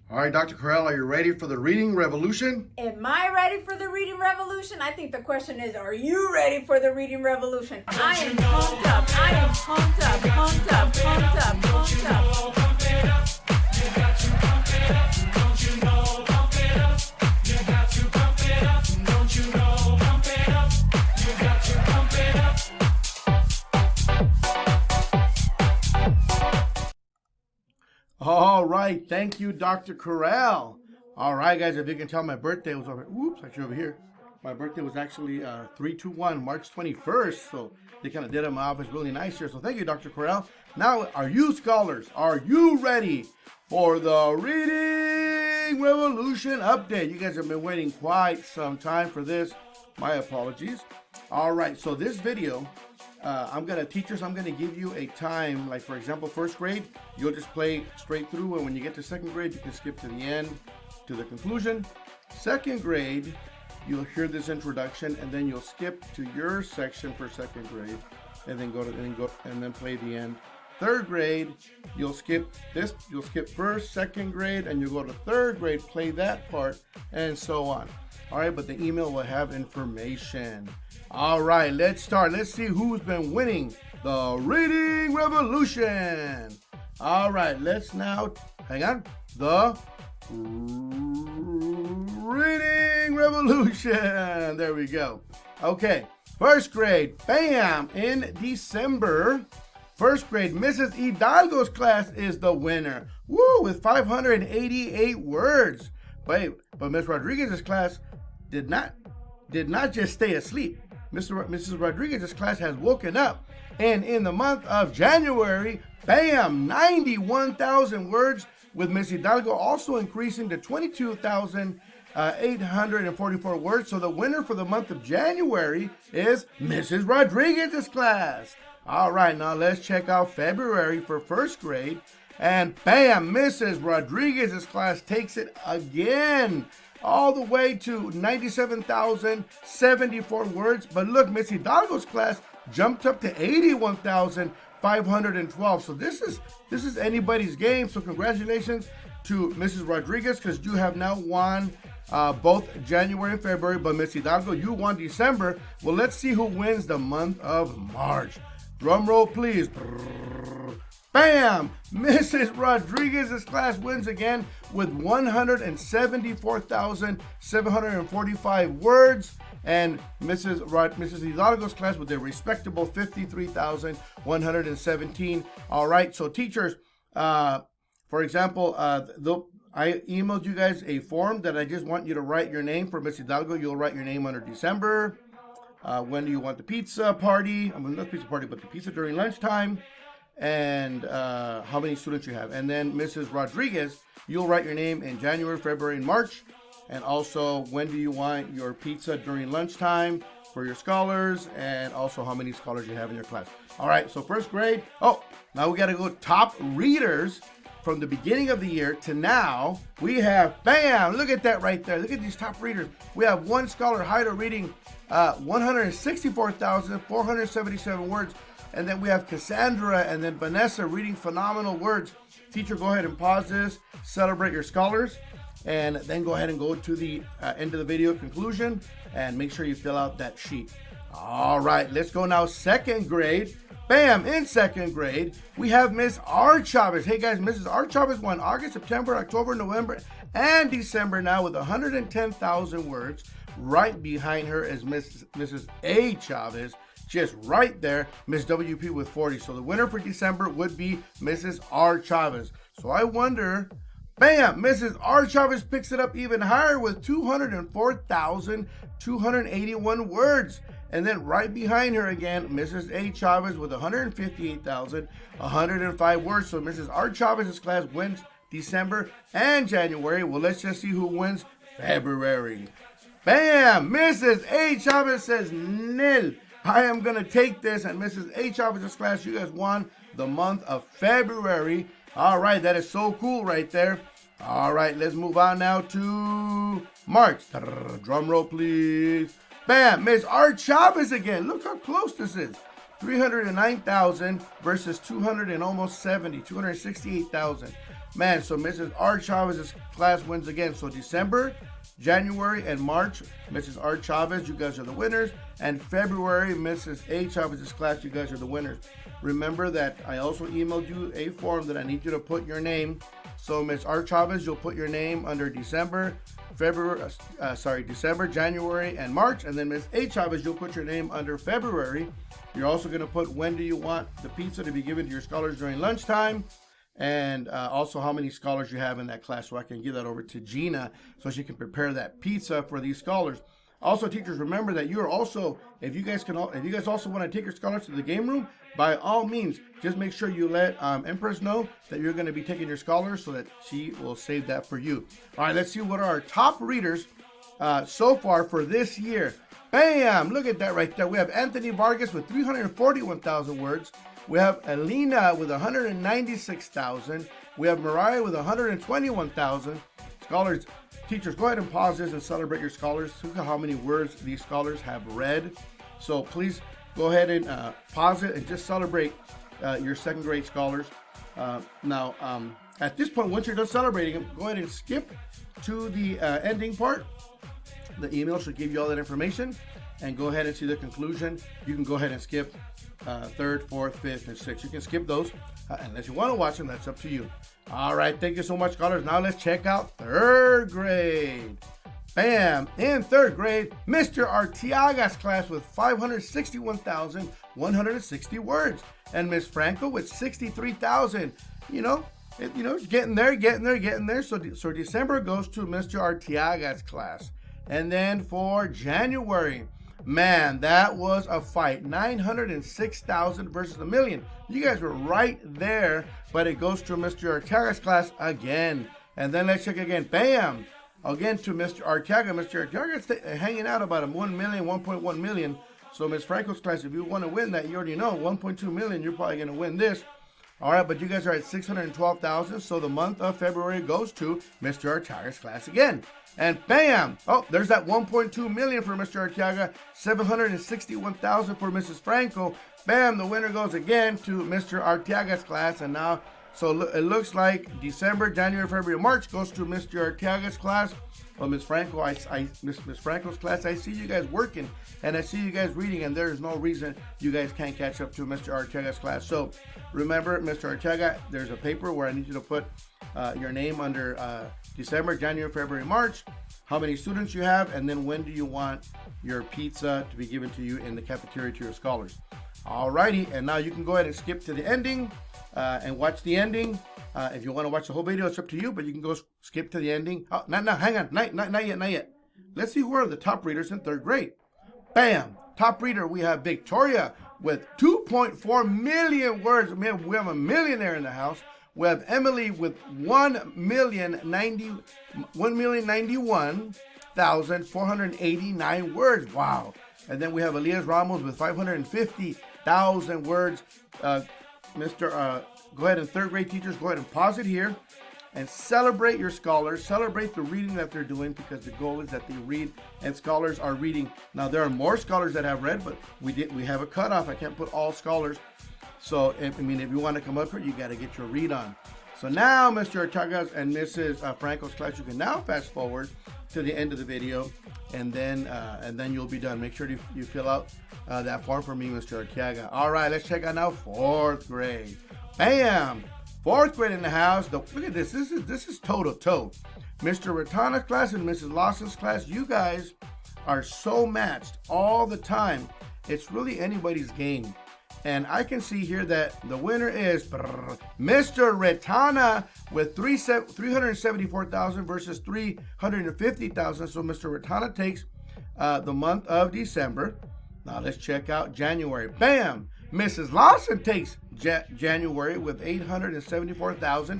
All right, Dr. Corral, are you ready for the reading revolution? Am I ready for the reading revolution? I think the question is, are you ready for the reading revolution? I am pumped up. I am pumped up, pumped up, pumped up, pumped up. Pump it up. You got to pump it up. Don't you know? Pump it up. You got to pump it up. Don't you know? Pump it up. You got to pump it up. All right, thank you, Dr. Corral. All right, guys, if you can tell, my birthday was over. Whoops, actually over here. My birthday was actually 321, March 21st. So they kind of did it in my office really nice here. So thank you, Dr. Corral. Now, are you scholars? Are you ready for the reading revolution update? You guys have been waiting quite some time for this. My apologies. All right, so this video. I'm going to give you a time, like for example, first grade, you'll just play straight through. And when you get to second grade, you can skip to the end, to the conclusion. Second grade, you'll hear this introduction and then you'll skip to your section for second grade and then then play the end. Third grade, you'll skip first, second grade, and you'll go to third grade, play that part, and so on. All right, but the email will have information. All right, let's start. Let's see who's been winning the reading revolution. All right, let's now, hang on, the reading revolution. There we go. Okay, first grade, bam, in December. First grade, Mrs. Hidalgo's class is the winner. Woo, with 588 words. Wait, but Ms. Rodriguez's class did not just stay asleep. Mrs. Rodriguez's class has woken up, and in the month of January, bam, 91,000 words, with Miss Hidalgo also increasing to 22,844 words. So the winner for the month of January is Mrs. Rodriguez's class. All right, now let's check out February for first grade, and bam, Mrs. Rodriguez's class takes it again, all the way to 97,074 words. But look, Miss Hidalgo's class jumped up to 81,512. So this is anybody's game. So congratulations to Mrs. Rodriguez, because you have now won both January and February. But Miss Hidalgo, you won December. Well, let's see who wins the month of March. Drum roll, please. Bam! Mrs. Rodriguez's class wins again with 174,745 words, and Mrs. Hidalgo's class with a respectable 53,117. All right, so teachers, for example, I emailed you guys a form that I just want you to write your name for Miss Hidalgo. You'll write your name under December. When do you want the pizza party? I mean, not pizza party, but the pizza during lunchtime. And how many students you have. And then Mrs. Rodriguez, you'll write your name in January, February, and March. And also, when do you want your pizza during lunchtime for your scholars, and also how many scholars you have in your class. All right, so first grade. Oh, now we got to go top readers from the beginning of the year to now. We have, bam, look at that right there. Look at these top readers. We have one scholar, Haida, reading 164,477 words. And then we have Cassandra and then Vanessa reading phenomenal words. Teacher, go ahead and pause this, celebrate your scholars, and then go ahead and go to the end of the video conclusion and make sure you fill out that sheet. All right, let's go now second grade. Bam, in second grade, we have Miss R. Chavez. Hey guys, Mrs. R. Chavez won August, September, October, November, and December now with 110,000 words. Right behind her is Mrs. A. Chavez. Just right there, Miss WP with 40. So the winner for December would be Mrs. R. Chavez. So I wonder, bam, Mrs. R. Chavez picks it up even higher with 204,281 words. And then right behind her again, Mrs. A. Chavez with 158,105 words. So Mrs. R. Chavez's class wins December and January. Well, let's just see who wins February. Bam, Mrs. A. Chavez says nil. I am going to take this, and Mrs. A. Chavez's class, you guys won the month of February. All right, that is so cool right there. All right, let's move on now to March. Drum roll, please. Bam, Miss R. Chavez again. Look how close this is. 309,000 versus 268,000. Man, so Mrs. R. Chavez's class wins again. So December, January, and March, Mrs. R. Chavez, you guys are the winners. And February, Mrs. A. Chavez's class, you guys are the winners. Remember that I also emailed you a form that I need you to put your name. So Miss R. Chavez, you'll put your name under December, December, January, and March. And then Miss A. Chavez, you'll put your name under February. You're also going to put when do you want the pizza to be given to your scholars during lunchtime. And also how many scholars you have in that class, so I can give that over to Gina so she can prepare that pizza for these scholars. Also, teachers, remember that you are also, if you guys also want to take your scholars to the game room, by all means, just make sure you let Empress know that you're going to be taking your scholars so that she will save that for you. All right, let's see what are our top readers so far for this year. Bam! Look at that right there. We have Anthony Vargas with 341,000 words. We have Alina with 196,000. We have Mariah with 121,000. Scholars, teachers, go ahead and pause this and celebrate your scholars. Look at how many words these scholars have read. So please go ahead and pause it and just celebrate your second grade scholars. Now, at this point, once you're done celebrating them, go ahead and skip to the ending part. The email should give you all that information, and go ahead and see the conclusion. You can go ahead and skip third, fourth, fifth, and sixth. You can skip those unless you want to watch them. That's up to you. All right, thank you so much, scholars. Now let's check out third grade. Bam! In third grade, Mr. Arteaga's class with 561,160 words, and Miss Franco with 63,000. Getting there. So December goes to Mr. Arteaga's class. And then for January, man, that was a fight. 906,000 versus a million. You guys were right there, but it goes to Mr. Arteaga's class again. And then let's check again. Bam! Again to Mr. Arteaga. Mr. Arteaga's hanging out about 1 million, 1.1 million. So Miss Franco's class, if you want to win that, you already know 1.2 million, you're probably going to win this. All right, but you guys are at 612,000. So the month of February goes to Mr. Arteaga's class again. And bam! Oh, there's that 1.2 million for Mr. Arteaga, 761,000 for Mrs. Franco. Bam! The winner goes again to Mr. Arteaga's class. And now, so it looks like December, January, February, March goes to Mr. Arteaga's class. Well, Miss Franco, Miss Franco's class, I see you guys working and I see you guys reading, and there's no reason you guys can't catch up to Mr. Arteaga's class. So remember, Mr. Arteaga, there's a paper where I need you to put your name under December, January, February, March, how many students you have, and then when do you want your pizza to be given to you in the cafeteria to your scholars. Alrighty, and now you can go ahead and skip to the ending and watch the ending. If you want to watch the whole video, it's up to you, but you can go skip to the ending. Oh, hang on, not yet. Let's see who are the top readers in third grade. Bam! Top reader, we have Victoria with 2.4 million words. We have a millionaire in the house. We have Emily with 1,091,489 words. Wow. And then we have Elias Ramos with 550,000 words. Go ahead and third grade teachers, go ahead and pause it here and celebrate your scholars. Celebrate the reading that they're doing, because the goal is that they read and scholars are reading. Now, there are more scholars that have read, but we have a cutoff. I can't put all scholars. So, if you want to come up here, you got to get your read on. So now, Mr. Arteaga's and Mrs. Franco's class, you can now fast forward to the end of the video, and then you'll be done. Make sure you fill out that form for me, Mr. Arteaga. All right, let's check out now fourth grade. Bam! Fourth grade in the house. Look at this. This is toe to toe. Mr. Ratana's class and Mrs. Lawson's class. You guys are so matched all the time. It's really anybody's game. And I can see here that the winner is Mr. Ratana with 374,000 versus 350,000. So Mr. Ratana takes the month of December. Now let's check out January. Bam! Mrs. Lawson takes January with 874,000,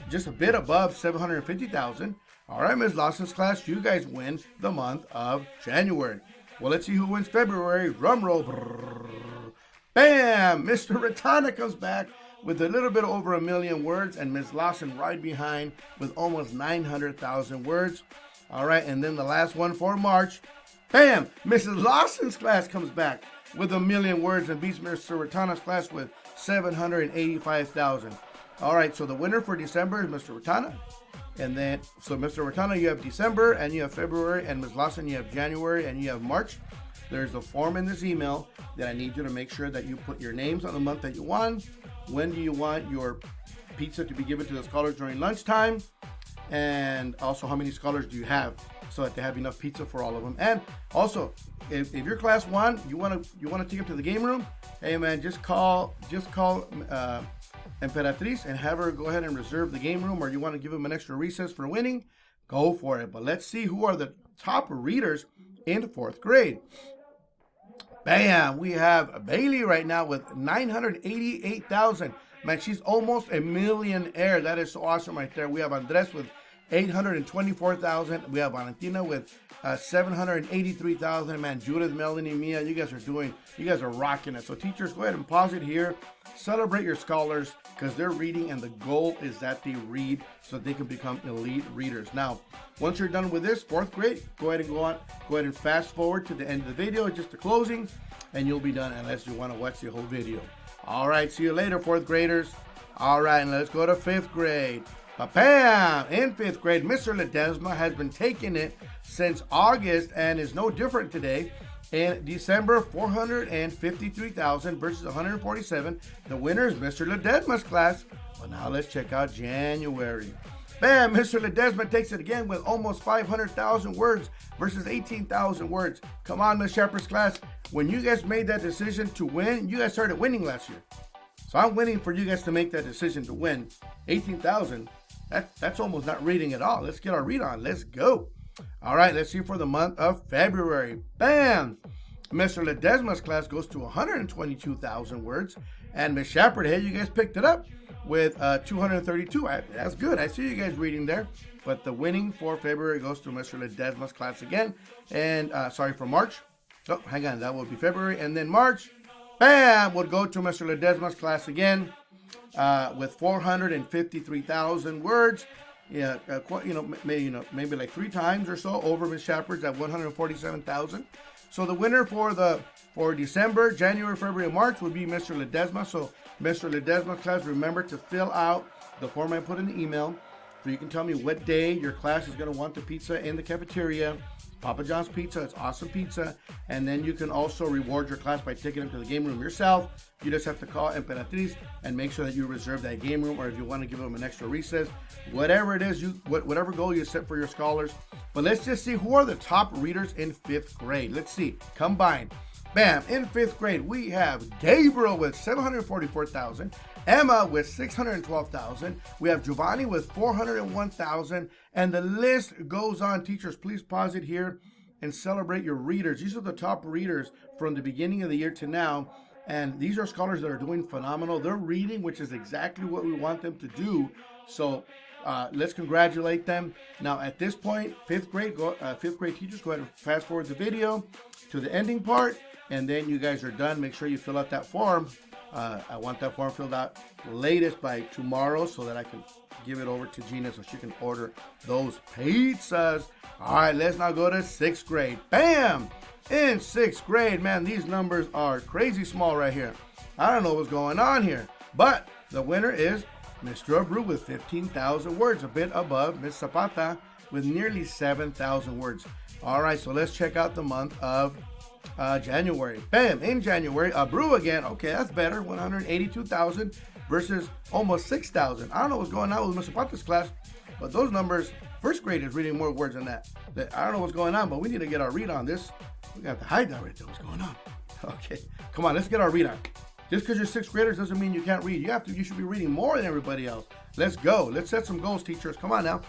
just a bit above 750,000. All right, Ms. Lawson's class, you guys win the month of January. Well, let's see who wins February. Drum roll. Bam! Mr. Ratana comes back with a little bit over 1 million words, and Ms. Lawson right behind with almost 900,000 words. All right, and then the last one for March. Bam! Mrs. Lawson's class comes back with 1 million words and beats Mr. Ratana's class with 785,000. All right, so the winner for December is Mr. Rotana. And then, so Mr. Rotana, you have December, and you have February, and Ms. Lawson, you have January, and you have March. There's a form in this email that I need you to make sure that you put your names on the month that you won. When do you want your pizza to be given to the scholars during lunchtime? And also, how many scholars do you have, so that they have enough pizza for all of them? And also, if your class won, you want to take them to the game room. Hey man, just call Emperatriz and have her go ahead and reserve the game room, or you want to give them an extra recess for winning, go for it. But let's see who are the top readers in 4th grade. Bam! We have Bailey right now with 988,000. Man, she's almost a millionaire. That is so awesome right there. We have Andres with 824,000. We have Valentina with 783,000. Man, Judith, Melanie, Mia, you guys are rocking it. So teachers, go ahead and pause it here. Celebrate your scholars because they're reading, and the goal is that they read so they can become elite readers. Now, once you're done with this 4th grade, go ahead and fast forward to the end of the video, just the closing, and you'll be done unless you want to watch the whole video. All right, see you later, 4th graders. All right, and let's go to 5th grade. Bam! In 5th grade, Mr. Ledesma has been taking it since August and is no different today. In December, 453,000 versus 147. The winner is Mr. Ledesma's class. Well, now let's check out January. Bam! Mr. Ledesma takes it again with almost 500,000 words versus 18,000 words. Come on, Ms. Shepard's class. When you guys made that decision to win, you guys started winning last year. So I'm waiting for you guys to make that decision to win. 18,000, that's almost not reading at all. Let's get our read on. Let's go. All right, let's see for the month of February. Bam! Mr. Ledesma's class goes to 122,000 words. And Ms. Shepard, hey, you guys picked it up with 232. That's good. I see you guys reading there. But the winning for February goes to Mr. Ledesma's class again. And sorry, for March. Oh, hang on. That would be February. And then March, bam, would go to Mr. Ledesma's class again with 453,000 words. Yeah, maybe like 3 times or so over Ms. Shepard's at 147,000. So the winner for December, January, February, and March would be Mr. Ledesma. So Mr. Ledesma's class, remember to fill out the form I put in the email, so you can tell me what day your class is going to want the pizza in the cafeteria. Papa John's Pizza, it's awesome pizza. And then you can also reward your class by taking them to the game room yourself. You just have to call Emperatriz and make sure that you reserve that game room, or if you want to give them an extra recess, whatever it is, whatever goal you set for your scholars. But let's just see who are the top readers in 5th grade. Let's see. Combine. Bam. In 5th grade, we have Gabriel with 744,000. Emma with 612,000. We have Giovanni with 401,000. And the list goes on. Teachers, please pause it here and celebrate your readers. These are the top readers from the beginning of the year to now. And these are scholars that are doing phenomenal. They're reading, which is exactly what we want them to do. So let's congratulate them. Now, at this point, 5th grade teachers, go ahead and fast forward the video to the ending part. And then you guys are done. Make sure you fill out that form. I want that form filled out latest by tomorrow so that I can give it over to Gina so she can order those pizzas. All right, let's now go to 6th grade. Bam! In 6th grade, man, these numbers are crazy small right here. I don't know what's going on here. But the winner is Mr. Abreu with 15,000 words, a bit above Ms. Zapata with nearly 7,000 words. All right, so let's check out the month of January. Bam! In January, Abreu again. Okay, that's better. 182,000 versus almost 6,000. I don't know what's going on with Ms. Zapata's class, but those numbers, 1st grade is reading more words than that. I don't know what's going on, but we need to get our read on this. We got to hide that right there. What's going on? Okay, come on, let's get our read on. Just because you're 6th graders doesn't mean you can't read. You should be reading more than everybody else. Let's go. Let's set some goals, teachers. Come on now.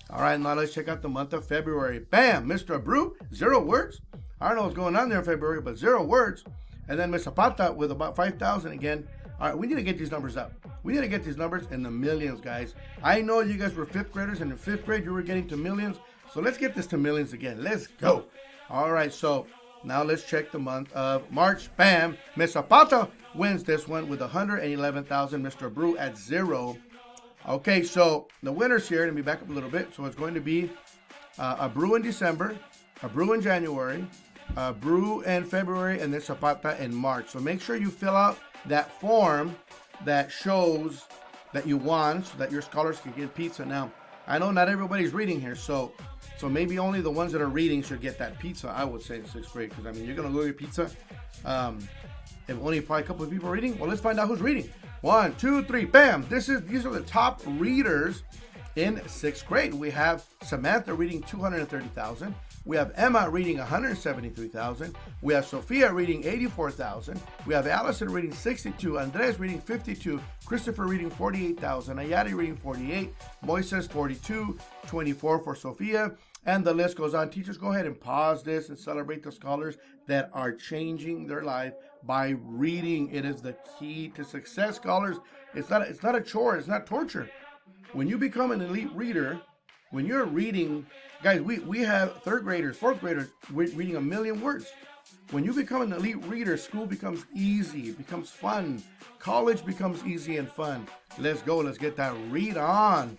All right, now let's check out the month of February. Bam! Mr. Abreu, 0 words. I don't know what's going on there in February, but 0 words. And then Ms. Zapata with about 5,000 again. All right, we need to get these numbers up. We need to get these numbers in the millions, guys. I know you guys were 5th graders, and in 5th grade, you were getting to millions. So let's get this to millions again. Let's go. All right, so now let's check the month of March. Bam! Ms. Zapata wins this one with 111,000. Mr. Abreu at 0. Okay, so the winners here, let me back up a little bit. So it's going to be Abreu in December, Abreu in January, Abreu in February, and then Zapata in March. So make sure you fill out that form that shows that you want so that your scholars can get pizza. Now, I know not everybody's reading here, so maybe only the ones that are reading should get that pizza, I would say, in 6th grade, because, I mean, you're going to go get pizza. If only probably a couple of people are reading, well, let's find out who's reading. 1, 2, 3, bam! These are the top readers in 6th grade. We have Samantha reading 230,000. We have Emma reading 173,000. We have Sophia reading 84,000. We have Allison reading 62. Andres reading 52. Christopher reading 48,000. Ayari reading 48. Moises 42. 24 for Sophia. And the list goes on. Teachers, go ahead and pause this and celebrate the scholars that are changing their life by reading. It is the key to success, scholars. It's not a chore. It's not torture. When you become an elite reader, when you're reading, guys, we have 3rd graders, 4th graders reading 1 million words. When you become an elite reader, school becomes easy, it becomes fun. College becomes easy and fun. Let's go, let's get that read on.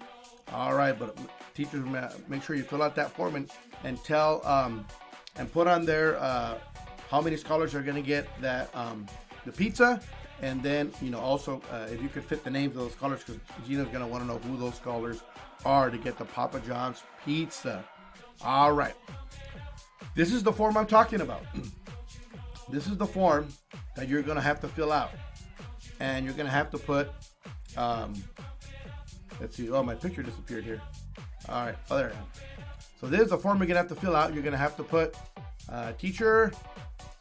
All right, but teachers, make sure you fill out that form and tell, and put on there how many scholars are gonna get that, the pizza. And then, also, if you could fit the names of those scholars, because Gina's going to want to know who those scholars are to get the Papa John's pizza. All right. This is the form I'm talking about. This is the form that you're going to have to fill out. And you're going to have to put, let's see. Oh, my picture disappeared here. All right. Oh, there I am. So this is the form you're going to have to fill out. You're going to have to put teacher,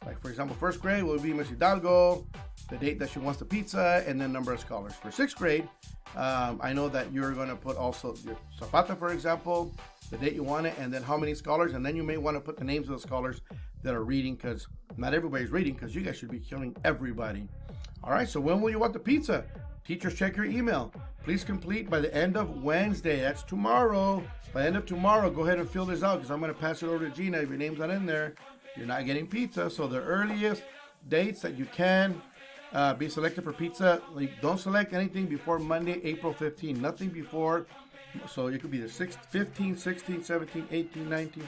like, for example, 1st grade will be Miss Hidalgo, the date that she wants the pizza, and then number of scholars. For 6th grade, I know that you're going to put also your Zapata, for example, the date you want it, and then how many scholars, and then you may want to put the names of the scholars that are reading, because not everybody's reading, because you guys should be killing everybody. All right, so when will you want the pizza? Teachers, check your email. Please complete by the end of Wednesday. That's tomorrow. By the end of tomorrow, go ahead and fill this out, because I'm going to pass it over to Gina. If your name's not in there, you're not getting pizza. So the earliest dates that you can be selected for pizza, like, don't select anything before Monday, April 15. Nothing before. So it could be the 6th, 15, 16, 17, 18, 19.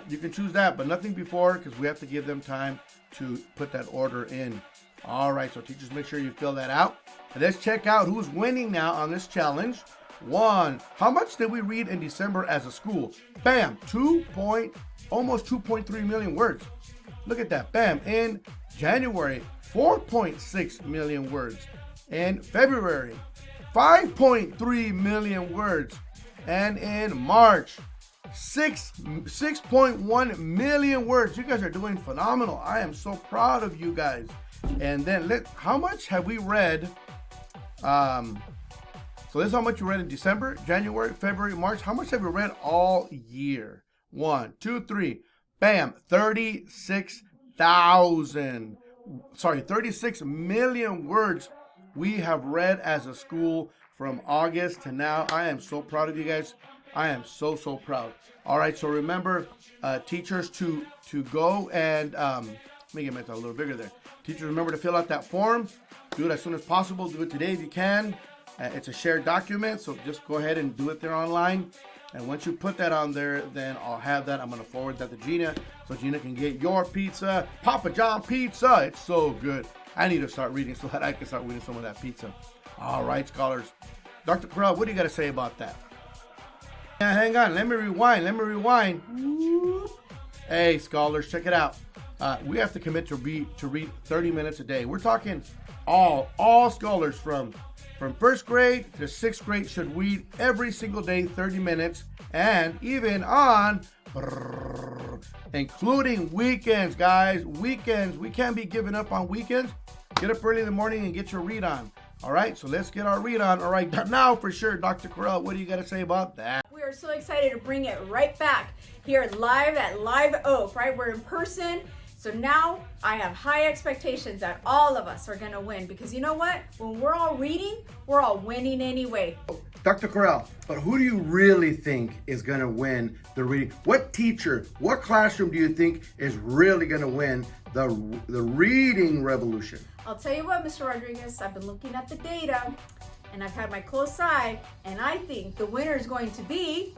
You can choose that, but nothing before, because we have to give them time to put that order in. All right, so teachers, make sure you fill that out. And let's check out who's winning now on this challenge. 1, how much did we read in December as a school? Bam, almost 2.3 million words. Look at that, bam. In January, 4.6 million words. In February, 5.3 million words. And in March, 6.1 million words. You guys are doing phenomenal. I am so proud of you guys. And then how much have we read? So this is how much you read in December, January, February, March. How much have we read all year? 1, 2, 3. Bam, 36 million words we have read as a school from August to now. I am so proud of you guys. I am so proud. All right, so remember, teachers, to go and let me get myself a little bigger there. Teachers, remember to fill out that form. Do it as soon as possible. Do it today if you can. It's a shared document, so just go ahead and do it there online. And once you put that on there, then I'll have that. I'm going to forward that to Gina so Gina can get your pizza. Papa John pizza. It's so good. I need to start reading so that I can start reading some of that pizza. All right, scholars. Dr. Corral, what do you got to say about that? Yeah, hang on. Let me rewind. Hey, scholars, check it out. We have to commit to read 30 minutes a day. We're talking all scholars from 1st grade to 6th grade should read every single day 30 minutes, and even on including weekends, guys. Weekends, we can't be giving up on weekends. Get up early in the morning and get your read on. All right, so let's get our read on. All right, now for sure, Dr. Corral, what do you got to say about that? We are so excited to bring it right back here live at Live Oak, right? We're in person. So now I have high expectations that all of us are going to win, because you know what? When we're all reading, we're all winning anyway. Dr. Corral, but who do you really think is going to win the reading? What teacher, what classroom do you think is really going to win the reading revolution? I'll tell you what, Mr. Rodriguez, I've been looking at the data and I've had my close eye, and I think the winner is going to be...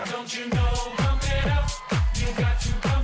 Don't you know, pump it up, you got to pump